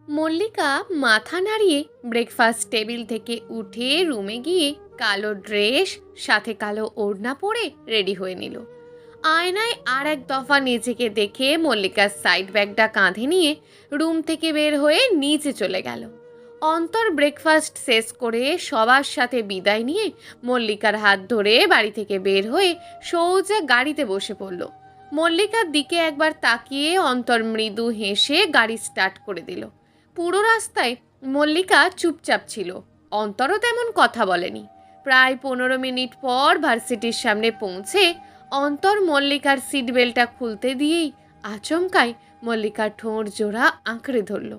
মল্লিকা মাথা নাড়িয়ে breakfast table থেকে উঠে রুমে গিয়ে কালো ড্রেস সাথে কালো ওড়না পরে রেডি হয়ে নিল। আয়নায় আর এক দফা নিজেকে দেখে মল্লিকার সাইড ব্যাগটা কাঁধে নিয়ে রুম থেকে বের হয়ে নিচে চলে গেল। অন্তর ব্রেকফাস্ট শেষ করে সবার সাথে বিদায় নিয়ে মল্লিকার হাত ধরে বাড়ি থেকে বের হয়ে সোজা গাড়িতে বসে পড়ল। মল্লিকার দিকে একবার তাকিয়ে অন্তর মৃদু হেসে গাড়ি স্টার্ট করে দিল। পুরো রাস্তায় মল্লিকা চুপচাপ ছিল, অন্তরও তেমন কথা বলেনি। প্রায় 15 মিনিট পর ভার্সিটির সামনে পৌঁছে অন্তর মল্লিকার সিট বেল্টটা খুলতে দিয়েই আচমকায় মল্লিকার ঠোঁট জোড়া আঁকড়ে ধরল।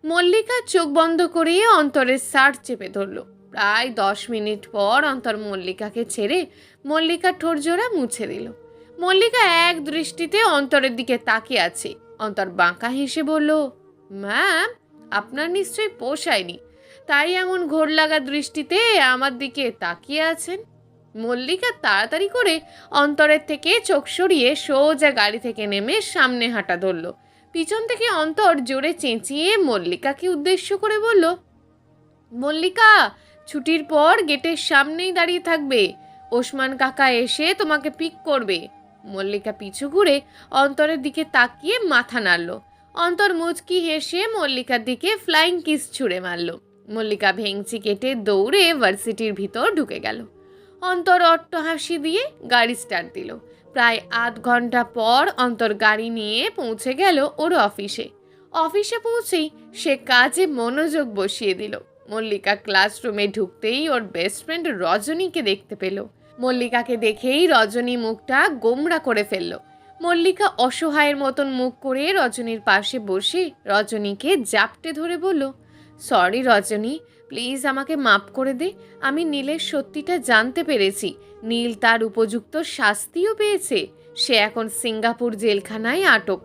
মল্লিকা চোখ বন্ধ করে অন্তরের শার্ট চেপে ধরল। প্রায় 10 মিনিট পর অন্তর মল্লিকাকে ছেড়ে মল্লিকার ঠোঁট জোড়া মুছে দিল। মল্লিকা এক দৃষ্টিতে অন্তরের দিকে তাকিয়ে আছে। অন্তর বাঁকা হেসে বলল, ম্যাম, আপনার নিশ্চয়ই পোষায়নি, তাই এমন ঘোর লাগা দৃষ্টিতে আমার দিকে তাকিয়ে আছেন। মল্লিকা তাড়াতাড়ি করে অন্তরের থেকে চোখ সরিয়ে সোজা গাড়ি থেকে নেমে সামনে হাঁটা ধরল। পিছন থেকে অন্তর জোরে চেঁচিয়ে মল্লিকাকে উদ্দেশ্য করে বলল, মল্লিকা, ছুটির পর গেটের সামনেই দাঁড়িয়ে থাকবে, ওসমান কাকা এসে তোমাকে পিক করবে। মল্লিকা পিছু ঘুরে অন্তরের দিকে তাকিয়ে মাথা নাড়ল। অন্তর মুচকি হেসে মল্লিকার দিকে ফ্লাইং কিস ছুঁড়ে মারল। মল্লিকা ভেংচি কেটে দৌড়ে ভার্সিটির ভিতর ঢুকে গেল। অন্তর অট্ট হাসি দিয়ে গাড়ি স্টার্ট দিল। প্রায় আধ ঘন্টা পর অন্তর গাড়ি নিয়ে পৌঁছে গেল ওর অফিসে। অফিসে পৌঁছেই সে কাজে মনোযোগ বসিয়ে দিল। মল্লিকা ক্লাসরুমে ঢুকতেই ওর বেস্ট ফ্রেন্ড রজনীকে দেখতে পেল। মল্লিকাকে দেখেই রজনী মুখটা গোমড়া করে ফেলল। মল্লিকা অসহায়ের মতন মুখ করে রজনীর পাশে বসে রজনীকে জাপটে ধরে বলল, সরি রজনী, প্লিজ আমাকে মাফ করে দে। আমি নীলের সত্যিটা জানতে পেরেছি। নীল তার উপযুক্ত শাস্তিও পেয়েছে। সে এখন সিঙ্গাপুর জেলখানায় আটক।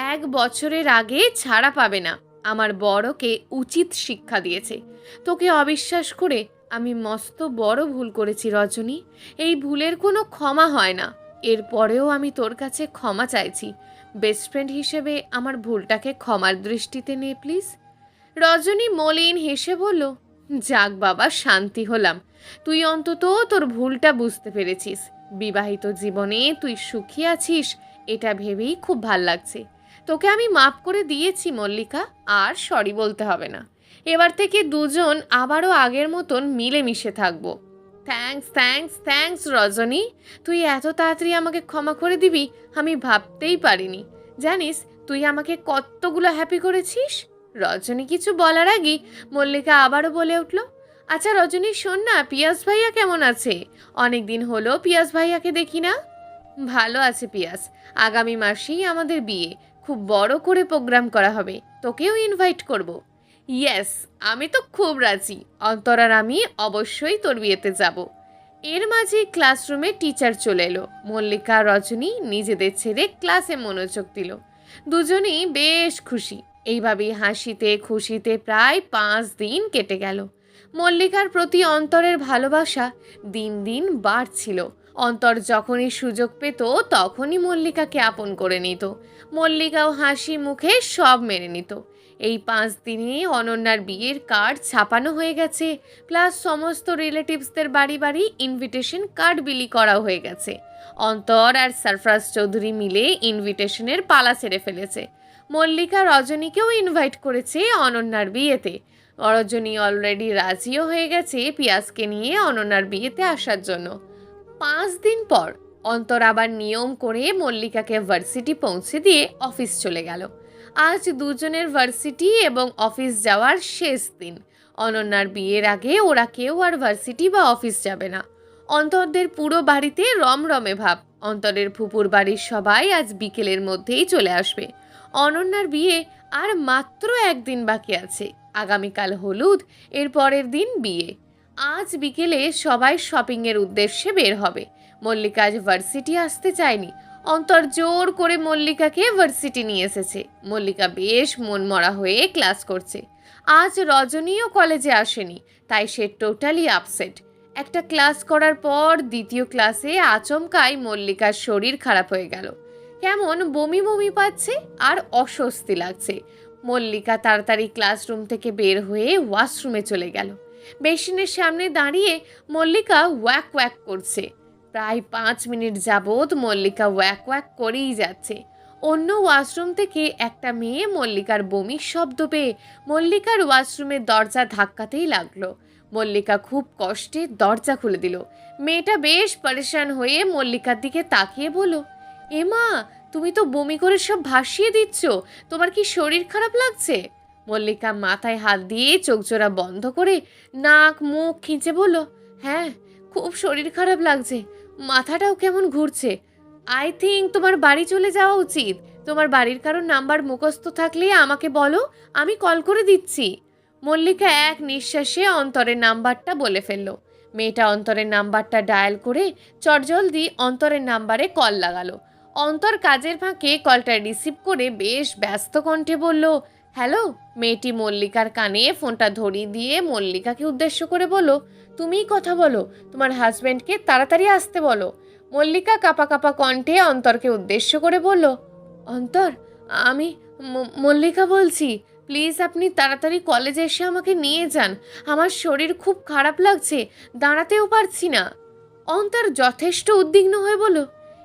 1 বছরের আগে ছাড়া পাবে না। আমার বড়কে উচিত শিক্ষা দিয়েছে। তোকে অবিশ্বাস করে আমি মস্ত বড় ভুল করেছি রজনী। এই ভুলের কোনো ক্ষমা হয় না। এরপরেও আমি তোর কাছে ক্ষমা চাইছি। বেস্ট ফ্রেন্ড হিসেবে আমার ভুলটাকে ক্ষমার দৃষ্টিতে নে প্লিজ। রজনী মলিন হেসে বলল, যাক বাবা, শান্তি হলাম। তুই অন্তত তোর ভুলটা বুঝতে পেরেছিস। বিবাহিত জীবনে তুই সুখী আছিস, এটা ভেবেই খুব ভাল লাগছে। তোকে আমি মাফ করে দিয়েছি মল্লিকা, আর সরি বলতে হবে না। এবার থেকে দুজন আবারও আগের মতন মিলেমিশে থাকবো। থ্যাঙ্কস থ্যাঙ্কস থ্যাঙ্কস রজনী, তুই এত তাড়াতাড়ি আমাকে ক্ষমা করে দিবি আমি ভাবতেই পারিনি। জানিস তুই আমাকে কতগুলো হ্যাপি করেছিস। রজনী কিছু বলার আগেই মল্লিকা আবারও বলে উঠল, আচ্ছা রজনী, শোন না, পিয়াস ভাইয়া কেমন আছে? অনেক দিন হলো পিয়াস ভাইয়াকে দেখি না। ভালো আছে পিয়াস। আগামী মাসেই আমাদের বিয়ে, খুব বড় করে প্রোগ্রাম করা হবে, তোকেও ইনভাইট করব। ইয়েস, আমি তো খুব রাজি। অন্তর আর আমি অবশ্যই তোর বিয়েতে যাব। এর মাঝে ক্লাসরুমে টিচার চলে এলো। মল্লিকা রজনী নিজেদের ছেড়ে ক্লাসে মনোযোগ দিল। দুজনেই বেশ খুশি। এইভাবেই হাসিতে খুশিতে প্রায় 5 দিন কেটে গেল। মল্লিকার প্রতি অন্তরের ভালোবাসা দিন দিন বাড়ছিল। অন্তর যখনই সুযোগ পেত তখনই মল্লিকাকে আপন করে নিত। মল্লিকাও হাসি মুখে সব মেনে নিত। এই 5 দিনে অনন্যার বিয়ের কার্ড ছাপানো হয়ে গেছে, প্লাস সমস্ত রিলেটিভসদের বাড়ি বাড়ি ইনভিটেশন কার্ড বিলি করা হয়ে গেছে। অন্তর আর সরফরাজ চৌধুরী মিলে ইনভিটেশনের পালা ছেড়ে ফেলেছে। মল্লিকা রজনীকেও ইনভাইট করেছে অনন্যার বিয়েতে। রজনী অলরেডি রাজিও হয়ে গেছে পিয়াসকে নিয়ে অনন্যার বিয়েতে আসার জন্য। 5 দিন পর অন্তর আবার নিয়ম করে মল্লিকাকে ভার্সিটি পৌঁছে দিয়ে অফিস চলে গেল। আজ দুজনের ভার্সিটি এবং অফিস যাওয়ার শেষ দিন। অনন্যার বিয়ের আগে ওরা কেউ আর ভার্সিটি বা অফিস যাবে না। অন্তরদের পুরো বাড়িতে রমরমে ভাব। অন্তরের ফুপুর বাড়ির সবাই আজ বিকেলের মধ্যেই চলে আসবে। অনন্যার বিয়ে আর মাত্র 1 দিন বাকি আছে। আগামীকাল হলুদ, এর পরের দিন বিয়ে। আজ বিকেলে সবাই শপিংয়ের উদ্দেশ্যে বের হবে। মল্লিকা আজ ভার্সিটি আসতে চায়নি। অন্তর জোর করে মল্লিকাকে ভার্সিটি নিয়ে এসেছে। মল্লিকা বেশ মনমরা হয়ে ক্লাস করছে। আজ রজনীও কলেজে আসেনি, তাই সে টোটালি আপসেট। একটা ক্লাস করার পর দ্বিতীয় ক্লাসে আচমকাই মল্লিকার শরীর খারাপ হয়ে গেল। কেমন বমি বমি পাচ্ছে আর অস্বস্তি লাগছে। মল্লিকা তাড়াতাড়ি ক্লাসরুম থেকে বের হয়ে ওয়াশরুমে চলে গেল। বেসিনের সামনে দাঁড়িয়ে মল্লিকা ওয়াক ওয়াক করছে। প্রায় 5 মিনিট যাবৎ মল্লিকা ওয়াক ওয়াক করেই যাচ্ছে। অন্য ওয়াশরুম থেকে একটা মেয়ে মল্লিকার বমির শব্দ পেয়ে মল্লিকার ওয়াশরুমের দরজা ধাক্কাতেই লাগলো। মল্লিকা খুব কষ্টে দরজা খুলে দিল। মেয়েটা বেশ পরেশান হয়ে মল্লিকার দিকে তাকিয়ে বলল, এমা, তুমি তো বমি করে সব ভাসিয়ে দিচ্ছ, তোমার কি শরীর খারাপ লাগছে? মল্লিকা মাথায় হাত দিয়ে চোখজোড়া বন্ধ করে নাক মুখ খিঁচে বলল, হ্যাঁ, খুব শরীর খারাপ লাগছে, মাথাটাও কেমন ঘুরছে। আই থিঙ্ক তোমার বাড়ি চলে যাওয়া উচিত। তোমার বাড়ির কারোর নাম্বার মুখস্থ থাকলে আমাকে বলো, আমি কল করে দিচ্ছি। মল্লিকা এক নিঃশ্বাসে অন্তরের নাম্বারটা বলে ফেলল। মেয়েটা অন্তরের নাম্বারটা ডায়াল করে চটজলদি অন্তরের নাম্বারে কল লাগালো। অন্তর কাজের ফাঁকে কলটা রিসিভ করে বেশ ব্যস্ত কণ্ঠে বলল, হ্যালো। মেয়েটি মল্লিকার কানে ফোনটা ধরিয়ে দিয়ে মল্লিকাকে উদ্দেশ্য করে বলল, তুমিই কথা বলো, তোমার হাজব্যান্ডকে তাড়াতাড়ি আসতে বলো। মল্লিকা কাঁপা কাঁপা কণ্ঠে অন্তরকে উদ্দেশ্য করে বলল, অন্তর, আমি মল্লিকা বলছি, প্লিজ আপনি তাড়াতাড়ি কলেজে এসে আমাকে নিয়ে যান, আমার শরীর খুব খারাপ লাগছে, দাঁড়াতেও পারছি না। অন্তর যথেষ্ট উদ্বিগ্ন হয়ে বলল,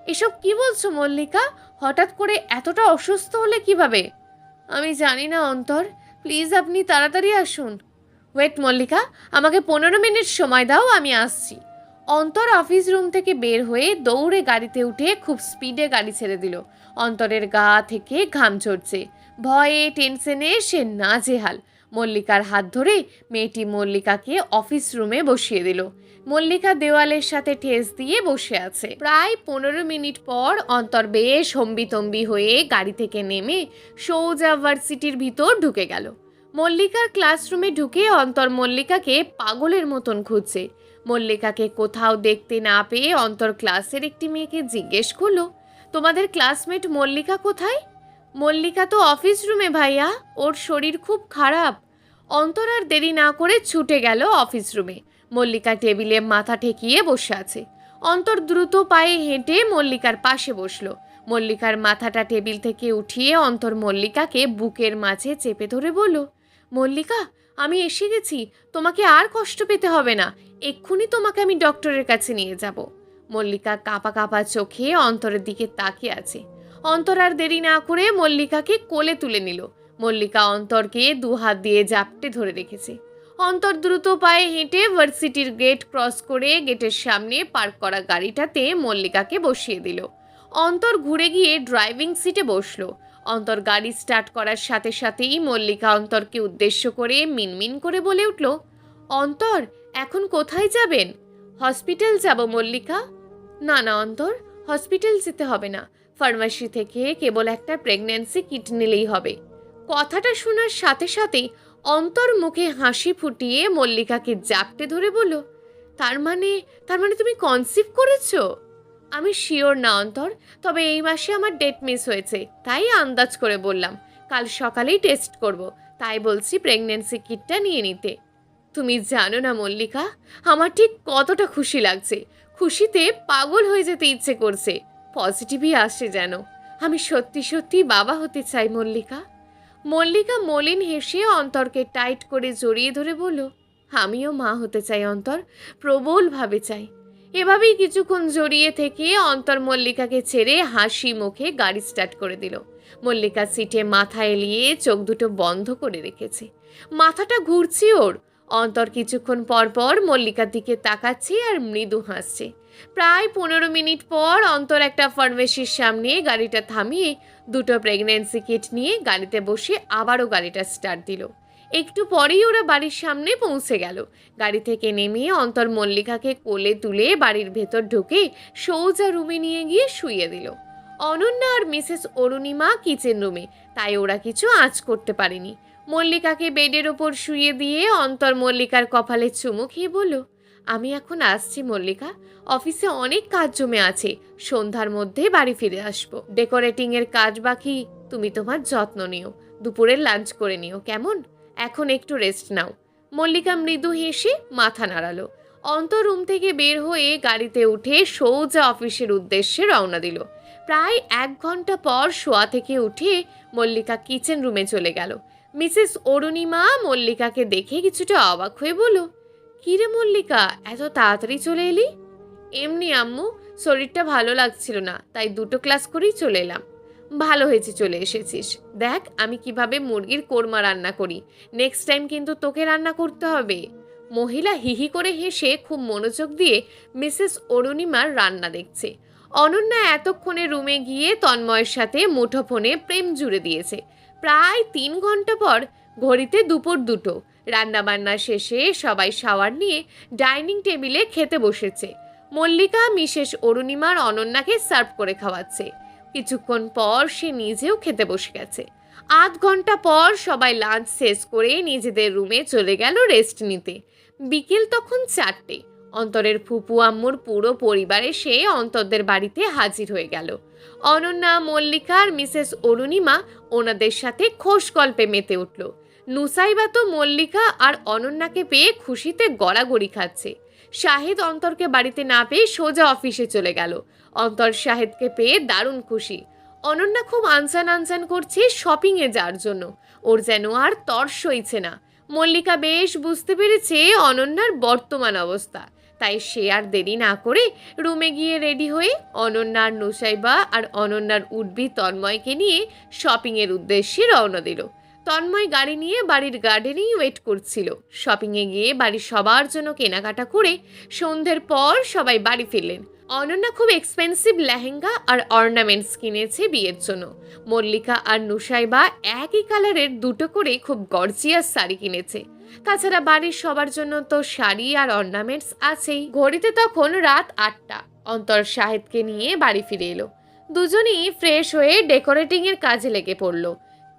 এসব কি বলছো মল্লিকা, হঠাৎ করে এতটা অসুস্থ হলে কিভাবে? আমি জানি না অন্তর, প্লিজ আপনি তাড়াতাড়ি আসুন। ওয়েট মল্লিকা, আমাকে 15 মিনিট সময় দাও, আমি আসছি। অন্তর অফিস রুম থেকে বের হয়ে দৌড়ে গাড়িতে উঠে খুব স্পিডে গাড়ি ছেড়ে দিল। অন্তরের গা থেকে ঘাম ঝরছে, ভয়ে টেনশনে সে নাজেহাল। মল্লিকার হাত ধরে মেয়েটি মল্লিকাকে অফিস রুমে বসিয়ে দিল। মল্লিকা দেওয়ালের সাথে ঠেস দিয়ে বসে আছে। প্রায় 15 মিনিট পর অন্তর বেশ হম্বিতম্বি হয়ে গাড়ি থেকে নেমে সোজা ভার্সিটির ভিতর ঢুকে গেল। মল্লিকার ক্লাসরুমে ঢুকে অন্তর মল্লিকাকে পাগলের মতন খুঁজছে। মল্লিকাকে কোথাও দেখতে না পেয়ে অন্তর ক্লাসের একটি মেয়েকে জিজ্ঞেস করলো, তোমাদের ক্লাসমেট মল্লিকা কোথায়? মল্লিকা তো অফিস রুমে ভাইয়া, ওর শরীর খুব খারাপ। অন্তর আর দেরি না করে ছুটে গেল অফিস রুমে। মল্লিকা টেবিলে মাথা ঠেকিয়ে বসে আছে। অন্তর দ্রুত পায়ে হেঁটে মল্লিকার পাশে বসলো। মল্লিকার মাথাটা টেবিল থেকে উঠিয়ে অন্তর মল্লিকাকে বুকের মাঝে চেপে ধরে বলল, মল্লিকা, আমি এসে গেছি, তোমাকে আর কষ্ট পেতে হবে না, এক্ষুনি তোমাকে আমি ডক্টরের কাছে নিয়ে যাব। মল্লিকা কাঁপা কাঁপা চোখে অন্তরের দিকে তাকিয়ে আছে। অন্তর আর দেরি না করে মল্লিকাকে কোলে তুলে নিল। মল্লিকা অন্তরকে 2 হাত দিয়ে জাপটে ধরে রেখেছে। অন্তর দ্রুত পায়ে হেঁটে ভার্সিটির গেট ক্রস করে গেটের সামনে পার্ক করা গাড়িটাতে মল্লিকাকে বসিয়ে দিল। অন্তর ঘুরে গিয়ে ড্রাইভিং সিটে বসলো। অন্তর গাড়ি স্টার্ট করার সাথে সাথেই মল্লিকা অন্তরকে উদ্দেশ্য করে মিনমিন করে বলে উঠল, অন্তর, এখন কোথায় যাবেন? হসপিটাল যাব মল্লিকা। না না অন্তর, হসপিটাল যেতে হবে না, ফার্মাসি থেকে কেবল একটা প্রেগন্যান্সি কিট নিলেই হবে। কথাটা শোনার সাথে সাথেই অন্তর মুখে হাসি ফুটিয়ে মল্লিকাকে জাপটে ধরে বলল, তার মানে তুমি কনসিভ করেছো? আমি শিওর না অন্তর, তবে এই মাসে আমার ডেট মিস হয়েছে, তাই আন্দাজ করে বললাম। কাল সকালেই টেস্ট করব, তাই বলছি প্রেগন্যান্সি কিটটা নিয়ে নিতে। তুমি জানো না মল্লিকা, আমার ঠিক কতটা খুশি লাগছে, খুশিতে পাগল হয়ে যেতে ইচ্ছে করছে। পজিটিভই আসে যেন। আমি সত্যি সত্যি বাবা হতে চাই মল্লিকা। মল্লিকা মলিন হেসে অন্তরকে টাইট করে জড়িয়ে ধরে বলল, আমিও মা হতে চাই অন্তর, প্রবলভাবে চাই। এভাবেই কিছুক্ষণ জড়িয়ে থেকে অন্তর মল্লিকাকে ছেড়ে হাসি মুখে গাড়ি স্টার্ট করে দিল। মল্লিকা সিটে মাথা এলিয়ে চোখ দুটো বন্ধ করে রেখেছে, মাথাটা ঘুরছে ওর। অন্তর কিছুক্ষণ পর পর মল্লিকার দিকে তাকাচ্ছে আর মৃদু হাসছে। প্রায় 15 মিনিট পর অন্তর একটা ফার্মেসির সামনে গাড়িটা থামিয়ে 2টো প্রেগন্যান্সি কিট নিয়ে গাড়িতে বসে আবারও গাড়িটা স্টার্ট দিল। একটু পরেই ওরা বাড়ির সামনে পৌঁছে গেল। গাড়ি থেকে নেমে অন্তর মল্লিকাকে কোলে তুলে বাড়ির ভেতর ঢুকে সোজা রুমে নিয়ে গিয়ে শুইয়ে দিল। অনন্যা আর মিসেস অরুণিমা কিচেন রুমে, তাই ওরা কিছু আঁচ করতে পারেনি। মল্লিকাকে বেডের ওপর শুইয়ে দিয়ে অন্তর মল্লিকার কপালে চুমু খেয়ে বলল, আমি এখন আসছি মল্লিকা, অফিসে অনেক কাজ জমে আছে, সন্ধ্যার মধ্যে বাড়ি ফিরে আসবো। ডেকোরেটিংয়ের কাজ বাকি, তুমি তোমার যত্ন নিও, দুপুরের লাঞ্চ করে নিও, কেমন? এখন একটু রেস্ট নাও। মল্লিকা মৃদু হেসে মাথা নাড়ালো। অন্তর রুম থেকে বের হয়ে গাড়িতে উঠে সোজা অফিসের উদ্দেশ্যে রওনা দিল। প্রায় 1 ঘন্টা পর শোয়া থেকে উঠে মল্লিকা কিচেন রুমে চলে গেল। মিসেস অরুণিমা মল্লিকাকে দেখে কিছুটা অবাক হয়ে বলল, কিরে মল্লিকা, এত তাড়াতাড়ি চলে এলি? এমনি আম্মু, শরীরটা ভালো লাগছিল না, তাই 2টো ক্লাস করেই চলে এলাম। ভালো হয়েছে চলে এসেছিস। দেখ আমি কিভাবে মুরগির কোরমা রান্না করি, নেক্সট টাইম কিন্তু তোকে রান্না করতে হবে। মহিলা হিহি করে হেসে খুব মনোযোগ দিয়ে মিসেস অরুণিমার রান্না দেখছে। অনন্যা এতক্ষণে রুমে গিয়ে তন্ময়ের সাথে মুঠোফোনে প্রেম জুড়ে দিয়েছে। প্রায় 3 ঘন্টা পর ঘড়িতে দুপুর 2টো। রান্নাবান্না শেষে সবাই শাওয়ার নিয়ে ডাইনিং টেবিলে খেতে বসেছে। মল্লিকা মিসেস অরুণিমার অনন্যাকে সার্ভ করে খাওয়াচ্ছে। কিছুক্ষণ পর সে নিজেও খেতে বসে গেছে। আধ ঘন্টা পর সবাই লাঞ্চ শেষ করে নিজেদের রুমে চলে গেল রেস্ট নিতে। বিকেল তখন 4টে। অন্তরের ফুপু আম্মুর পুরো পরিবার এসে অন্তরদের বাড়িতে হাজির হয়ে গেল। অনন্যা, মল্লিকা আর মিসেস অরুণিমা ওনাদের সাথে খোশ গল্পে মেতে উঠল। নুসাইবা তো মল্লিকা আর অনন্যাকে পেয়ে খুশিতে গড়াগড়ি খাচ্ছে। শাহেদ অন্তরকে বাড়িতে না পেয়ে সোজা অফিসে চলে গেল। অন্তর শাহেদকে পেয়ে দারুণ খুশি। অনন্যা খুব আনসান আনসান করছে শপিংয়ে যাওয়ার জন্য। ওর যেন আর তর সইছে না। মল্লিকা বেশ বুঝতে পেরেছে অনন্যার বর্তমান অবস্থা, তাই সে আর দেরি না করে রুমে গিয়ে রেডি হয়ে অনন্যার, নুসাইবা আর অনন্যার উডবি তন্ময়কে নিয়ে শপিংয়ের উদ্দেশ্যে রওনা দিল। তন্ময় গাড়ি নিয়ে বাড়ির গার্ডেনেই ওয়েট করছিল। শপিংয়ে গিয়ে বাড়ির সবার জন্য কেনাকাটা করে সন্ধ্যের পর সবাই বাড়ি ফিরলেন। অনন্যা খুব এক্সপেন্সিভ লেহেঙ্গা আর অর্নামেন্টস কিনেছে বিয়ের জন্য। মল্লিকা আর নুসাইবা একই কালারের 2টো করে খুব গর্জিয়াস শাড়ি কিনেছে। তাছাড়া বাড়ির সবার জন্য তো শাড়ি আর অর্নামেন্টস আছেই। ঘড়িতে তখন রাত 8টা। অন্তর শাহেদকে নিয়ে বাড়ি ফিরে এলো। দুজনেই ফ্রেশ হয়ে ডেকোরেটিংয়ের কাজে লেগে পড়ল।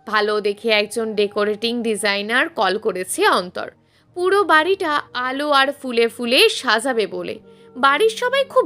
ভালো দেখে একজন ডেকোরেটিং ডিজাইনার কল করেছে অন্তর, পুরো বাড়িটা আলো আর ফুলে ফুলে সাজাবে বলে। বাড়ির সবাই খুব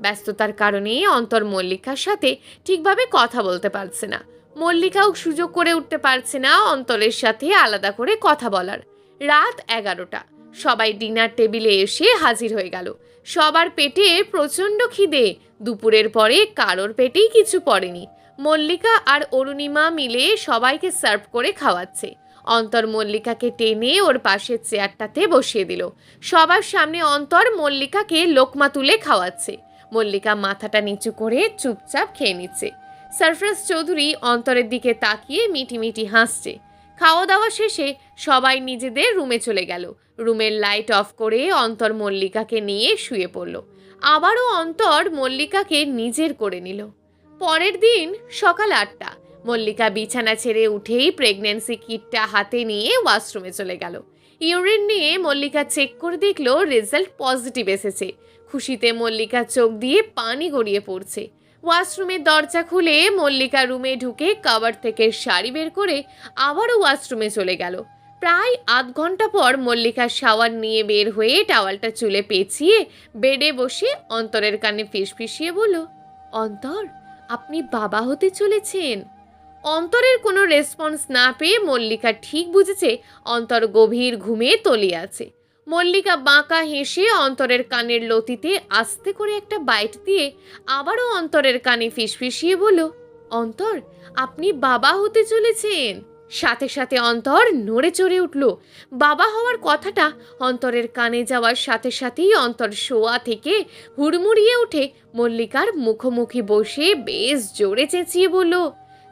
ব্যস্ততার কারণে অন্তর মল্লিকার সাথে ঠিকভাবে কথা বলতে পারছে না। মল্লিকাও সুযোগ করে উঠতে পারছে না অন্তরের সাথে আলাদা করে কথা বলার। রাত 11টা। সবাই ডিনার টেবিলে এসে হাজির হয়ে গেল। সবার পেটে প্রচণ্ড খিদে। দুপুরের পরে কারোর পেটেই কিছু পড়েনি। মল্লিকা আর অরুণিমা মিলে সবাইকে সার্ভ করে খাওয়াচ্ছে। অন্তর মল্লিকাকে টেনে ওর পাশের চেয়ারটাতে বসিয়ে দিল। সবার সামনে অন্তর মল্লিকাকে লোকমা তুলে খাওয়াচ্ছে। মল্লিকা মাথাটা নিচু করে চুপচাপ খেয়ে নিচ্ছে। সরফরাজ চৌধুরী অন্তরের দিকে তাকিয়ে মিটি মিটি হাসছে। খাওয়া দাওয়া শেষে সবাই নিজেদের রুমে চলে গেল। রুমের লাইট অফ করে অন্তর মল্লিকাকে নিয়ে শুয়ে পড়ল। আবারও অন্তর মল্লিকাকে নিজের করে নিল। পরের দিন সকাল 8টা। মল্লিকা বিছানা ছেড়ে উঠেই প্রেগন্যান্সি কিটটা হাতে নিয়ে ওয়াশরুমে চলে গেল। ইউরিন নিয়ে মল্লিকা চেক করে দেখলো রেজাল্ট পজিটিভ এসেছে। খুশিতে মল্লিকা চোখ দিয়ে পানি গড়িয়ে পড়ছে। ওয়াশরুমের দরজা খুলে মল্লিকা রুমে ঢুকে কাভার থেকে শাড়ি বের করে আবারও ওয়াশরুমে চলে গেল। প্রায় আধ ঘন্টা পর মল্লিকা শাওয়ার নিয়ে বের হয়ে টাওয়ালটা চুলে পেঁচিয়ে বেডে বসে অন্তরের কানে ফিসফিসিয়ে বলল, অন্তর, আপনি বাবা হতে চলেছেন। অন্তরের কোনো রেসপন্স না পেয়ে মল্লিকা ঠিক বুঝেছে অন্তর গভীর ঘুমে তলিয়ে আছে। মল্লিকা বাঁকা হেসে অন্তরের কানের লতিতে আস্তে করে একটা বাইট দিয়ে আবারও অন্তরের কানে ফিসফিসিয়ে বলল, অন্তর, আপনি বাবা হতে চলেছেন। সাথে সাথে অন্তর নড়ে চড়ে উঠল। বাবা হওয়ার কথাটা অন্তরের কানে যাওয়ার সাথে সাথেই অন্তর শোয়া থেকে হুড়মুড়িয়ে উঠে মল্লিকার মুখোমুখি বসে বেশ জোরে চেঁচিয়ে বলল,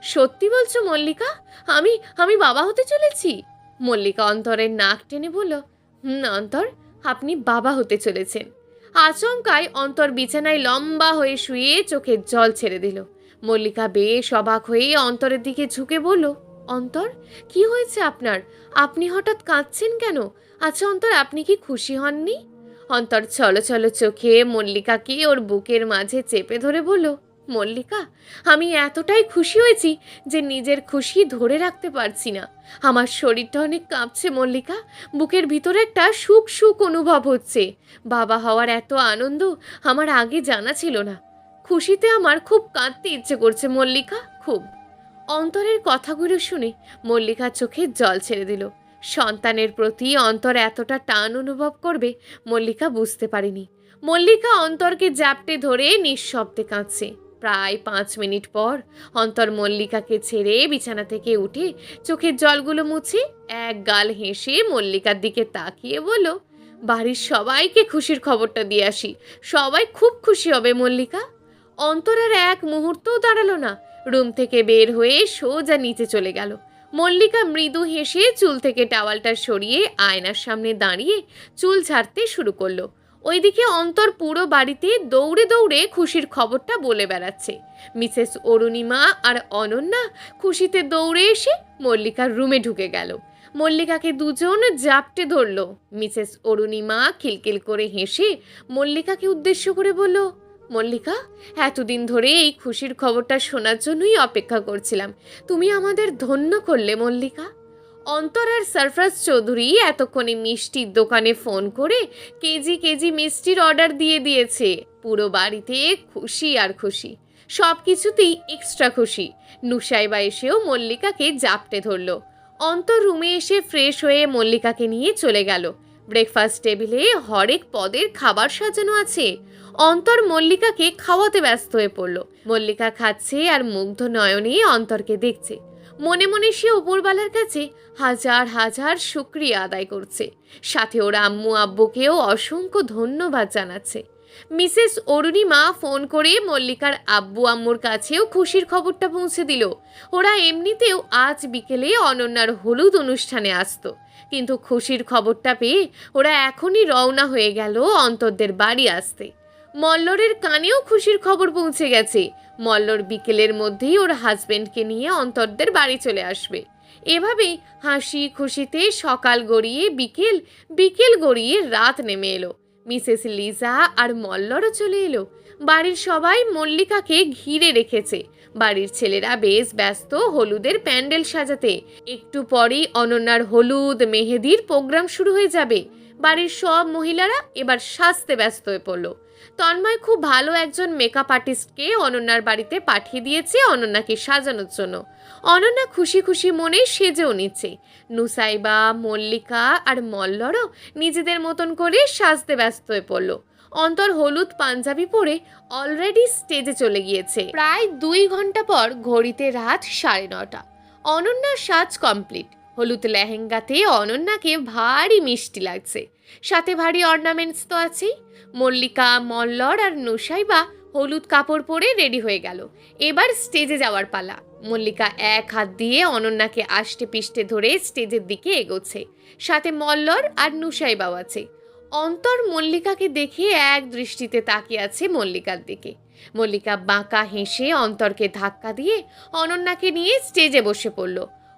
সত্যি বলছো মল্লিকা? আমি আমি বাবা হতে চলেছি? মল্লিকা অন্তরের নাক টেনে বলল, অন্তর, আপনি বাবা হতে চলেছেন। আচমকায় অন্তর বিছানায় লম্বা হয়ে শুয়ে চোখের জল ছেড়ে দিল। মল্লিকা বেশ অবাক হয়ে অন্তরের দিকে ঝুঁকে বলল, অন্তর, কি হয়েছে আপনার? আপনি হঠাৎ কাঁদছেন কেন? আচ্ছা অন্তর, আপনি কি খুশি হননি? অন্তর ছলো ছলো চোখে মল্লিকাকে ওর বুকের মাঝে চেপে ধরে বলল, মল্লিকা, আমি এতটাই খুশি হয়েছি যে নিজের খুশি ধরে রাখতে পারছি না। আমার শরীরটা অনেক কাঁপছে মল্লিকা। বুকের ভিতরে একটা সুখ সুখ অনুভব হচ্ছে। বাবা হওয়ার এত আনন্দ আমার আগে জানা ছিল না। খুশিতে আমার খুব কাঁদতে ইচ্ছে করছে মল্লিকা, খুব। অন্তরের কথাগুলো শুনে মল্লিকা চোখে জল ছেড়ে দিল। সন্তানের প্রতি অন্তর এতটা টান অনুভব করবে মল্লিকা বুঝতে পারেনি। মল্লিকা অন্তরকে জাপটে ধরে নিঃশব্দে কাঁদছে। প্রায় 5 মিনিট পর অন্তর মল্লিকাকে ছেড়ে বিছানা থেকে উঠে চোখের জলগুলো মুছে এক গাল হেসে মল্লিকার দিকে তাকিয়ে বলল, বাড়ির সবাইকে খুশির খবরটা দিয়ে আসি, সবাই খুব খুশি হবে মল্লিকা। অন্তর আর এক মুহূর্তও দাঁড়ালো না, রুম থেকে বের হয়ে সোজা নিচে চলে গেল। মল্লিকা মৃদু হেসে চুল থেকে টাওয়ালটা সরিয়ে আয়নার সামনে দাঁড়িয়ে চুল ছাড়তে শুরু করলো। ওইদিকে অন্তর পুরো বাড়িতে দৌড়ে দৌড়ে খুশির খবরটা বলে বেড়াচ্ছে। মিসেস অরুণিমা আর অনন্যা খুশিতে দৌড়ে এসে মল্লিকার রুমে ঢুকে গেল। মল্লিকাকে দুজন জাপটে ধরল। মিসেস অরুণিমা খিলখিল করে হেসে মল্লিকাকে উদ্দেশ্য করে বলল, মল্লিকা, এতদিন ধরে এই খুশির খবরটা শোনার জন্যই অপেক্ষা করছিলাম, তুমি আমাদের ধন্য করলে মল্লিকা। অন্তর আর সরফরাজ চৌধুরী এতক্ষণে মিষ্টির দোকানে ফোন করে কেজি কেজি মিষ্টির অর্ডার দিয়ে দিয়েছে। পুরো বাড়িতে খুশি আর খুশি, সব কিছুতেই এক্সট্রা খুশি। নুসাইবা এসেও মল্লিকাকে জাপটে ধরল। অন্তর রুমে এসে ফ্রেশ হয়ে মল্লিকাকে নিয়ে চলে গেল। ব্রেকফাস্ট টেবিলে হরেক পদের খাবার সাজানো আছে। অন্তর মল্লিকাকে খাওয়াতে ব্যস্ত হয়ে পড়ল। মল্লিকা খাচ্ছে আর মুগ্ধ নয়নে অন্তরকে দেখছে। মনে মনে সে উপরওয়ালার কাছে হাজার হাজার শুকরিয়া আদায় করছে। সাথে ওর আম্মু আব্বুকেও অসংখ্য ধন্যবাদ জানাচ্ছে। মিসেস অরুণিমা ফোন করে মল্লিকার আব্বু আম্মুর কাছেও খুশির খবরটা পৌঁছে দিল। ওরা এমনিতেও আজ বিকেলে অনন্যার হলুদ অনুষ্ঠানে আসতো, কিন্তু খুশির খবরটা পেয়ে ওরা এখনই রওনা হয়ে গেল অন্তরদের বাড়ি আসতে। মল্লরের কানেও খুশির খবর পৌঁছে গেছে। মল্লর বিকেলের মধ্যেই ওর হাজবেন্ডকে নিয়ে অন্তরদের বাড়ি চলে আসবে। এভাবেই হাসি খুশিতে সকাল গড়িয়ে বিকেল, বিকেল গড়িয়ে রাত নেমে এলো। মিসেস লিজা আর মল্লরও চলে এলো। বাড়ির সবাই মল্লিকাকে ঘিরে রেখেছে। বাড়ির ছেলেরা বেশ ব্যস্ত হলুদের প্যান্ডেল সাজাতে। একটু পরেই অনন্যার হলুদ মেহেদির প্রোগ্রাম শুরু হয়ে যাবে। বাড়ির সব মহিলারা এবার সাজতে ব্যস্ত হয়ে পড়ল। তন্ময় খুব ভালো একজন মেকআপ আর্টিস্টকে অনন্যার বাড়িতে পাঠিয়ে দিয়েছে অনন্যাকে সাজানোর জন্য। অনন্যা খুশি খুশি মনে সেজেও নিচ্ছে। নুসাইবা, মল্লিকা আর মল্লরও নিজেদের মতন করে সাজতে ব্যস্ত হয়ে পড়ল। অন্তর হলুদ পাঞ্জাবি পরে অলরেডি স্টেজে চলে গিয়েছে। প্রায় 2 ঘন্টা পর ঘড়িতে রাত 9:30। অনন্যার সাজ কমপ্লিট। হলুদ লেহেঙ্গাতে অনন্যাকে ভারী মিষ্টি লাগছে। সাথে ভারী অর্নামেন্টস তো আছেই। মল্লিকা, মল্লর আর নুসাইবা হলুদ কাপড় পরে রেডি হয়ে গেল। এবার স্টেজে যাওয়ার পালা। মল্লিকা এক হাত দিয়ে অনন্যাকে আষ্টে পিষ্টে ধরে স্টেজের দিকে এগোচ্ছে। সাথে মল্লর আর নুসাইবাও আছে। অন্তর মল্লিকাকে দেখে এক দৃষ্টিতে তাকিয়ে আছে মল্লিকার দিকে। মল্লিকা বাঁকা হেসে অন্তরকে ধাক্কা দিয়ে অনন্যাকে নিয়ে স্টেজে বসে পড়ল।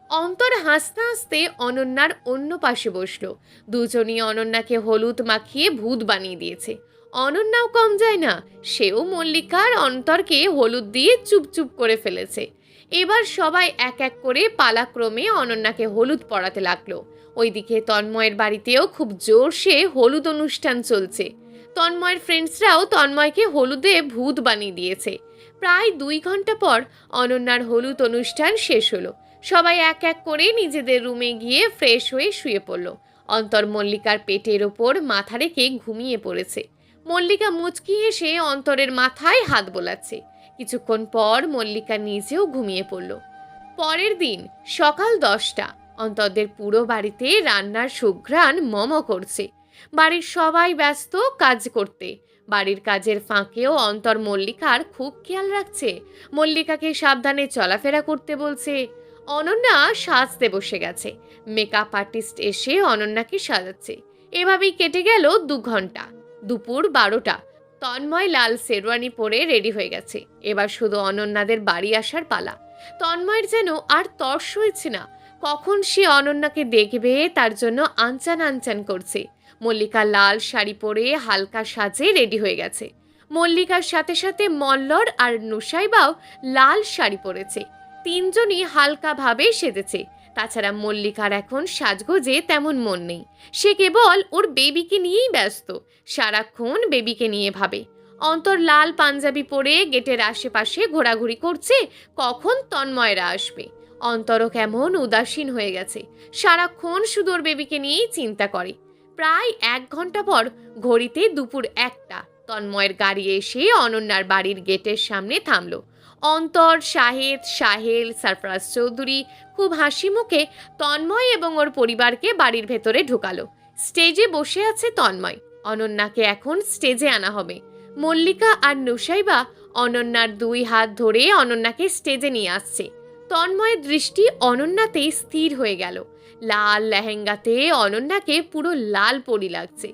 অন্তর হাসতে হাসতে অনন্যার অন্য পাশে বসলো। দুজনই অনন্যাকে হলুদ মাখিয়ে ভূত বানিয়ে দিয়েছে। অনন্যাও কম যায় না, সেও মল্লিকার অন্তরকে হলুদ দিয়ে চুপচুপ করে ফেলেছে। এবার সবাই এক এক করে পালাক্রমে অনন্যাকে হলুদ পরাতে লাগলো। ওইদিকে তন্ময়ের বাড়িতেও খুব জোরসে হলুদ অনুষ্ঠান চলছে। তন্ময়ের ফ্রেন্ডসরাও তন্ময়কে হলুদে ভূত বানিয়ে দিয়েছে। প্রায় 2 ঘন্টা পর অনন্যার হলুদ অনুষ্ঠান শেষ হলো। সবাই এক এক করে নিজেদের রুমে গিয়ে ফ্রেশ হয়ে শুয়ে পড়ল। অন্তর মল্লিকার পেটের ওপর মাথা রেখে ঘুমিয়ে পড়েছে। মল্লিকা মুচকি হেসে অন্তরের মাথায় হাত বোলাচ্ছে। কিছুক্ষণ পর মল্লিকা নিজেও ঘুমিয়ে পড়ল। পরের দিন সকাল 10টা। অন্তরদের পুরো বাড়িতে রান্নার সুঘ্রাণ মম করছে। বাড়ির সবাই ব্যস্ত কাজ করতে। বাড়ির কাজের ফাঁকেও অন্তর মল্লিকার খুব খেয়াল রাখছে। মল্লিকাকে সাবধানে চলাফেরা করতে বলছে। অনন্যা সাজতে বসে গেছে। মেকআপ আর্টিস্ট এসে অনন্যাকে সাজাচ্ছে। এভাবেই কেটে গেল 2 ঘন্টা। দুপুর 12টা। তন্ময় লাল শেরওয়ানি পরে রেডি হয়ে গেছে। এবার শুধু অনন্যাদের বাড়ি আসার পালা। তন্ময়ের যেন আর তর্স হয়েছে না, কখন সে অনন্যাকে দেখবে তার জন্য আনচান আনচান করছে। মল্লিকা লাল শাড়ি পরে হালকা সাজে রেডি হয়ে গেছে। মল্লিকার সাথে সাথে মল্লর আর নুসাইবাও লাল শাড়ি পরেছে। 3 জনই হালকাভাবে সেজেছে। তাছাড়া মল্লিকার এখন সাজগোজে তেমন মন নেই। সে কেবল ওর বেবিকে নিয়েই ব্যস্ত। সারাক্ষণ বেবিকে নিয়ে ভাবে। অন্তর লাল পাঞ্জাবি পরে গেটের আশেপাশে ঘোরাঘুরি করছে, কখন তন্ময়রা আসবে। অন্তরও কেমন উদাসীন হয়ে গেছে। সারাক্ষণ শুধু ওর বেবিকে নিয়েই চিন্তা করে। প্রায় 1 ঘন্টা পর ঘড়িতে দুপুর 1টা। তন্ময়ের গাড়ি এসে অনন্যার বাড়ির গেটের সামনে থামলো। অন্তর, শাহেদ, সাহেল, সরফরাজ চৌধুরী খুব হাসি মুখে তন্ময় এবং ওর পরিবারকে বাড়ির ভেতরে ঢুকালো। স্টেজে বসে আছে তন্ময়। অনন্যাকে এখন স্টেজে আনা হবে। মল্লিকা আর নুসাইবা অনন্যার 2 হাত ধরে অনন্যাকে স্টেজে নিয়ে আসছে। তন্ময়ের দৃষ্টি অনন্যাতেই স্থির হয়ে গেল। লাল লেহেঙ্গাতে অনন্যাকে পুরো লাল পরি লাগছে।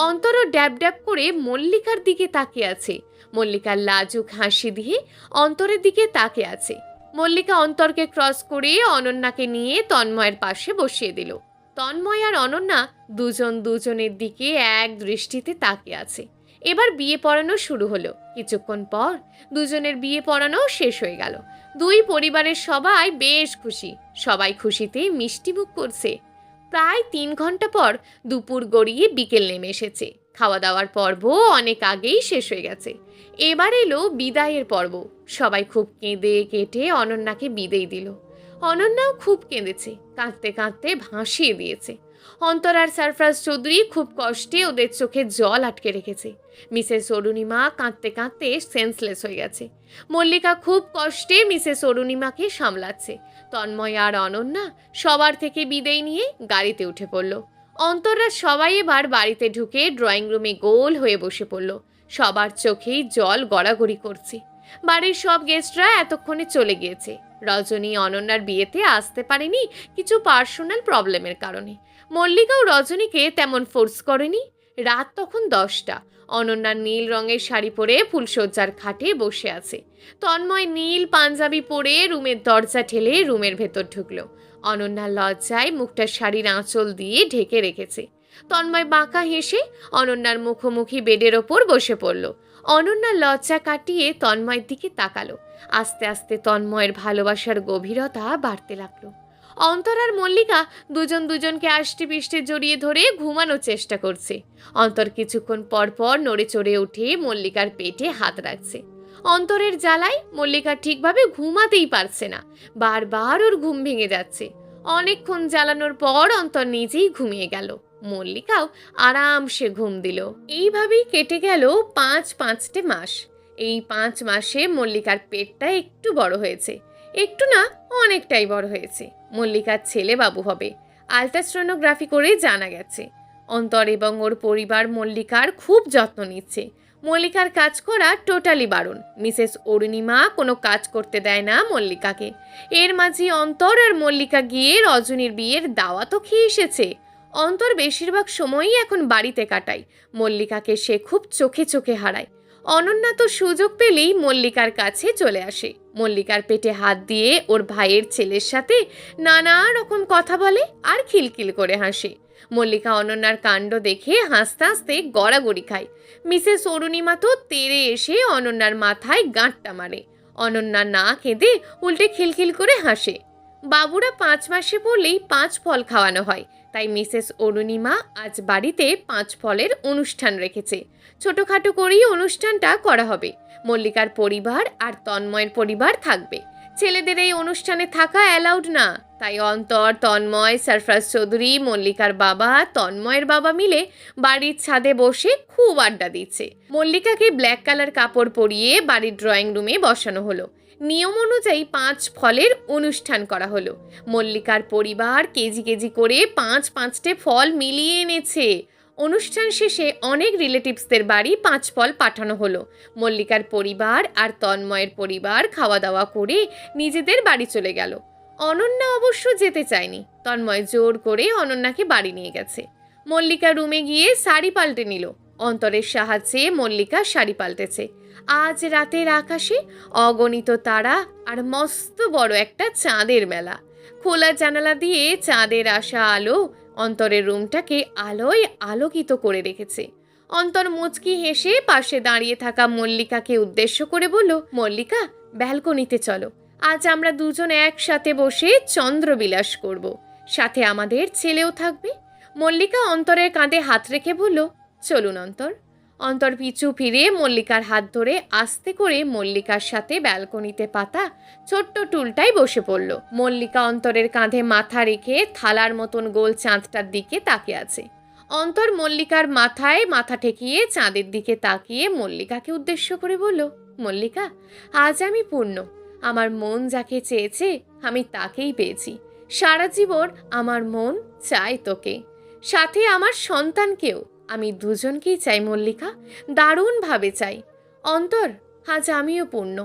অন্তরও ড্যাব ড্যাব করে মল্লিকার দিকে তাকিয়ে আছে। মল্লিকার লাজুক হাসি দিয়ে অন্তরের দিকে তাকিয়ে আছে। মল্লিকা অন্তরকে ক্রস করে অনন্যাকে নিয়ে তন্ময়ের পাশে বসিয়ে দিল। তন্ময় আর অনন্যা দুজন দুজনের দিকে এক দৃষ্টিতে তাকিয়ে আছে। এবার বিয়ে পড়ানো শুরু হলো। কিছুক্ষণ পর দুজনের বিয়ে পড়ানো শেষ হয়ে গেল। 2 পরিবারের সবাই বেশ খুশি। সবাই খুশিতে মিষ্টিমুখ করছে। প্রায় 3 ঘন্টা পর দুপুর গড়িয়ে বিকেল নেমে এসেছে। খাওয়া দাওয়ার পর্ব অনেক আগেই শেষ হয়ে গেছে। এবার এলো বিদায়ের পর্ব। সবাই খুব কেঁদে কেটে অনন্যাকে বিদায় দিল। অনন্যাও খুব কেঁদেছে, কাঁদতে কাঁদতে ভাসিয়ে দিয়েছে। অন্তর আর সরফরাজ চৌধুরী খুব কষ্টে ওদের চোখে জল আটকে রেখেছে। মিসেস অরুণিমা কাঁদতে কাঁদতে সেন্সলেস হয়ে গেছে। মল্লিকা খুব কষ্টে মিসেস অরুণিমাকে সামলাচ্ছে। তন্ময় আর অনন্যা সবার থেকে বিদায় নিয়ে গাড়িতে উঠে পড়ল। অন্তররা সবাই এবার বাড়িতে ঢুকে ড্রয়িং রুমে গোল হয়ে বসে পড়ল। সবার চোখেই জল গড়াগড়ি করছে। বাড়ির সব গেস্টরা এতক্ষণে চলে গিয়েছে। রজনী অনন্যার বিয়েতে আসতে পারেনি কিছু পার্সোনাল প্রবলেমের কারণে। মল্লিকাও রজনীকে তেমন ফোর্স করেনি। রাত তখন 10টা। অনন্যার নীল রঙের শাড়ি পরে ফুলসজ্জার খাটে বসে আছে। তন্ময় নীল পাঞ্জাবি পরে রুমের দরজা ঠেলে রুমের ভেতর ঢুকলো। অনন্যার লজ্জায় মুখটা শাড়ির আঁচল দিয়ে ঢেকে রেখেছে। তন্ময় বাঁকা হেসে অনন্যার মুখোমুখি বেডের ওপর বসে পড়ল। অনন্যার লজ্জা কাটিয়ে তন্ময়ের দিকে তাকালো। আস্তে আস্তে তন্ময়ের ভালোবাসার গভীরতা বাড়তে লাগলো। অন্তর আর মল্লিকা দুজন দুজনকে আষ্টে পিষ্টে জড়িয়ে ধরে ঘুমানোর চেষ্টা করছে। অন্তর কিছুক্ষণ পর পর নড়ে চড়ে উঠে মল্লিকার পেটে হাত রাখছে। অন্তরের জ্বালায় মল্লিকা ঠিকভাবে ঘুমাতেই পারছে না। বারবার ওর ঘুম ভেঙে যাচ্ছে। অনেকক্ষণ জ্বালানোর পর অন্তর নিজেই ঘুমিয়ে গেল। মল্লিকাও আরামসে ঘুম দিল। এইভাবেই কেটে গেল 5-5টে মাস। এই 5 মাসে মল্লিকার পেটটা একটু বড় হয়েছে। একটু না, অনেকটাই বড় হয়েছে। মল্লিকার ছেলে বাবু হবে। আলট্রাসোনোগ্রাফি করে জানা গেছে। অন্তর এবং ওর পরিবার মল্লিকার খুব যত্ন নিচ্ছে। মল্লিকার কাজ করা টোটালি বারণ। মিসেস অরুণিমা কোনো কাজ করতে দেয় না মল্লিকাকে। এর মাঝে অন্তর আর মল্লিকা গিয়ে রজনীর বিয়ের দাওয়াতও খেয়ে এসেছে। অন্তর বেশিরভাগ সময়ই এখন বাড়িতে কাটায়। মল্লিকাকে সে খুব চোখে চোখে হারায়। অনন্যা তো সুযোগ পেলেই মল্লিকার কাছে চলে আসে। মল্লিকার পেটে হাত দিয়ে ওর ভাইয়ের ছেলের সাথে নানা রকম কথা বলে আর খিলখিল করে হাসে। মল্লিকা অনন্যার কাণ্ড দেখে হাসতে হাসতে গড়াগড়ি খায়। মিসেস অরুণিমা তো তেড়ে এসে অনন্যার মাথায় গাঁটটা মারে। অনন্যা না কেঁদে উল্টে খিলখিল করে হাসে। বাবুরা 5 মাসে পড়লেই 5 ফল খাওয়ানো হয়। তাই মিসেস অরুণিমা আজ বাড়িতে 5 ফলের অনুষ্ঠান রেখেছে। ছোটোখাটো করেই অনুষ্ঠানটা করা হবে। মল্লিকার পরিবার আর তন্ময়ের পরিবার থাকবে। ছেলেদের এই অনুষ্ঠানে থাকা অ্যালাউড না। তাই অন্তর, তন্ময়, সরফরাজ চৌধুরী, মল্লিকার বাবা, তন্ময়ের বাবা মিলে বাড়ির ছাদে বসে খুব আড্ডা দিচ্ছে। মল্লিকাকে ব্ল্যাক কালার কাপড় পরিয়ে বাড়ির ড্রয়িং রুমে বসানো হলো। নিয়ম অনুযায়ী 5 ফলের অনুষ্ঠান করা হলো। মল্লিকার পরিবার কেজি কেজি করে 5-5টে ফল মিলিয়ে এনেছে। অনুষ্ঠান শেষে অনেক রিলেটিভসদের বাড়ি 5 ফল পাঠানো হলো। মল্লিকার পরিবার আর তন্ময়ের পরিবার খাওয়া দাওয়া করে নিজেদের বাড়ি চলে গেল। অনন্যা অবশ্য যেতে চায়নি। তন্ময় জোর করে অনন্যাকে বাড়ি নিয়ে গেছে। মল্লিকা রুমে গিয়ে শাড়ি পাল্টে নিল। অন্তরের সাহায্যে মল্লিকা শাড়ি পাল্টেছে। আজ রাতের আকাশে অগণিত তারা আর মস্ত বড় একটা চাঁদের মেলা। খোলা জানালা দিয়ে চাঁদের আসা আলো অন্তরের রুমটাকে আলোয় আলোকিত করে রেখেছে। অন্তর মুচকি হেসে পাশে দাঁড়িয়ে থাকা মল্লিকাকে উদ্দেশ্য করে বলল, মল্লিকা, ব্যালকনিতে চলো। আজ আমরা দুজন একসাথে বসে চন্দ্রবিলাস করব। সাথে আমাদের ছেলেও থাকবে। মল্লিকা অন্তরের কাঁধে হাত রেখে বলল, চলুন অন্তর। অন্তর পিছু ফিরে মল্লিকার হাত ধরে আস্তে করে মল্লিকার সাথে ব্যালকনিতে পাতা ছোট্ট টুলটায় বসে পড়ল। মল্লিকা অন্তরের কাঁধে মাথা রেখে থালার মতন গোল চাঁদটার দিকে তাকিয়ে আছে। অন্তর মল্লিকার মাথায় মাথা ঠেকিয়ে চাঁদের দিকে তাকিয়ে মল্লিকাকে উদ্দেশ্য করে বলল, মল্লিকা, আজ আমি পূর্ণ। আমার মন যাকে চেয়েছে আমি তাকেই পেয়েছি। সারা জীবন আমার মন চাই তোকে, সাথে আমার সন্তানকেও। আমি দুজনকেই চাই মল্লিকা, দারুণভাবে চাই। অন্তর, আজ আমিও পূর্ণ।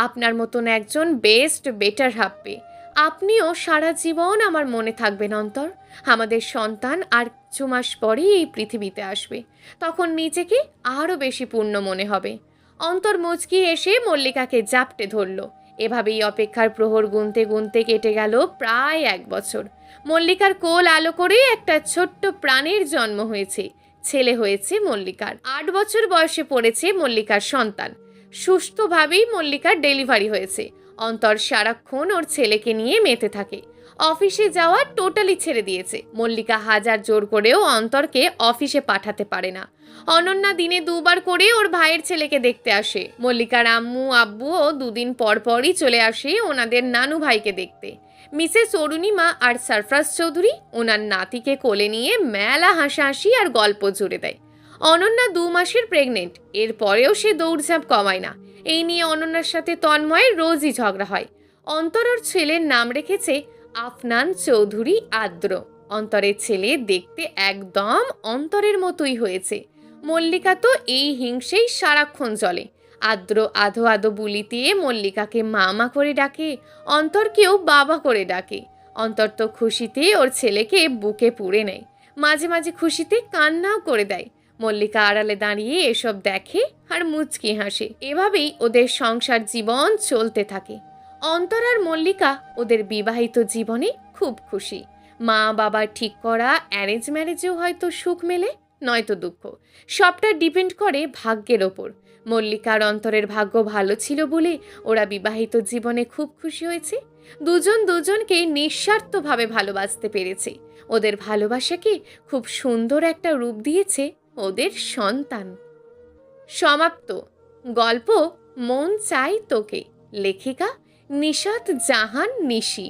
আপনার মতন একজন বেস্ট বেটার হাফ পেয়ে আপনিও সারা জীবন আমার মনে থাকবেন অন্তর। আমাদের সন্তান আর কিছু মাস পরেই এই পৃথিবীতে আসবে, তখন নিজেকে আরও বেশি পূর্ণ মনে হবে। অন্তর মুচকি এসে মল্লিকাকে জাপটে ধরল। এভাবেই অপেক্ষার প্রহর গুনতে গুনতে কেটে গেল প্রায় 1 বছর। মল্লিকার কোল আলো করে একটা ছোট্ট প্রাণের জন্ম হয়েছে। ছেলে হয়েছে মল্লিকার। 8 বছর বয়সে পড়েছে মল্লিকার সন্তান। সুস্থভাবেই মল্লিকার ডেলিভারি হয়েছে। অন্তর সারাক্ষণ ওর ছেলেকে নিয়ে মেতে থাকে। অফিসে যাওয়া টোটালি ছেড়ে দিয়েছে। মল্লিকা হাজার জোর করেও অন্তরকে অফিসে পাঠাতে পারে না। অনন্যা দিনে 2 বার করে ওর ভাইয়ের ছেলেকে দেখতে আসে। মল্লিকার আম্মু আব্বুও 2 দিন পর পরই চলে আসে ওনাদের নানু ভাইকে দেখতে। মিসেস অরুণিমা আর সরফরাজ চৌধুরী ওনার নাতিকে কোলে নিয়ে মেলা হাসাহাসি আর গল্প জুড়ে দেয়। অনন্যা 2 মাসের প্রেগনেন্ট, এরপরেও সে দৌড়ঝাঁপ কমায় না। এই নিয়ে অনন্যার সাথে তন্ময়ের রোজই ঝগড়া হয়। অন্তর ওর ছেলের নাম রেখেছে আফনান চৌধুরী আদ্র। অন্তরের ছেলে দেখতে একদম অন্তরের মতোই হয়েছে। মল্লিকা তো এই হিংসেই সারাক্ষণ চলে। আদ্র আধো আধো বুলি দিয়ে মল্লিকাকে মামা করে ডাকে, অন্তরকেও বাবা করে ডাকে। অন্তর তো খুশিতে ওর ছেলেকে বুকে পুড়ে নেয়, মাঝে মাঝে খুশিতে কান্নাও করে দেয়। মল্লিকা আড়ালে দাঁড়িয়ে এসব দেখে আর মুচকি হাসে। এভাবেই ওদের সংসার জীবন চলতে থাকে। অন্তর আর মল্লিকা ওদের বিবাহিত জীবনে খুব খুশি। মা বাবার ঠিক করা অ্যারেঞ্জ ম্যারেজেও হয়তো সুখ মেলে, নয়তো দুঃখ। সবটা ডিপেন্ড করে ভাগ্যের ওপর। মল্লিকার অন্তরের ভাগ্য ভালো ছিল বলে ওরা বিবাহিত জীবনে খুব খুশি হয়েছে। দুজন দুজনকে নিঃস্বার্থভাবে ভালোবাসতে পেরেছে। ওদের ভালোবাসাকে খুব সুন্দর একটা রূপ দিয়েছে ওদের সন্তান। সমাপ্ত। গল্প মন চাই তোকে। লেখিকা নিশাত জাহান নিশি।